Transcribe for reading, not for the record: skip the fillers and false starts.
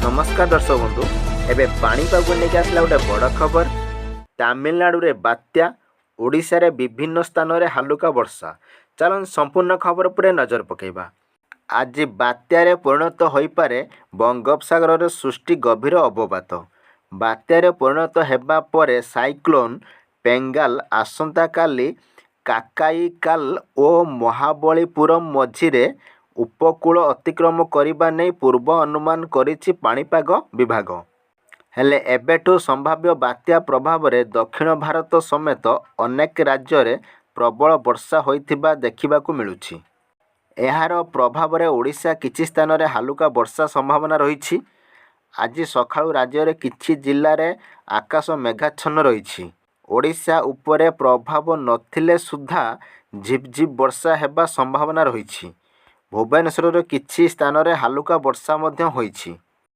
नमस्कार दर्शक बंधु एवं पाणीपाग नहीं आसला गोटे बड़ खबर। तमिलनाडु रे बात्या, ओडिशा रे विभिन्न स्थान में हालुका वर्षा। चलन संपूर्ण खबर पर नजर पकेबा। आज बात्यारे परिणत हो पारे बंगोपसागर सृष्टि गभीर अवपात। बात्यारे परिणत हेबा परे साइक्लोन पेंगाल आसंता काली काकाईकाल ओ महाबलीपुरम मझिरे उपकूल अतिक्रम करने नहीं पूर्व अनुमान करिछि पाणीपाग विभाग। हेले एबेठु संभाव्य बात्या प्रभाव में दक्षिण भारत समेत अनेक राज्य में प्रबल वर्षा होइथिबा देखिबाकु मिलुछि। एहार प्रभाव में ओडिशा किछि स्थान में हालुका वर्षा संभावना रही। आज सकाळु राज्य में किछि जिल्ला रे आकाश मेघाच्छन्न रही। ओडिशा उपरे प्रभाव नथिले सुधा झिपझिप वर्षा हेबा संभावना रही। भुवनेश्वर किछि स्थान में हालुका वर्षा मध्य होइछि।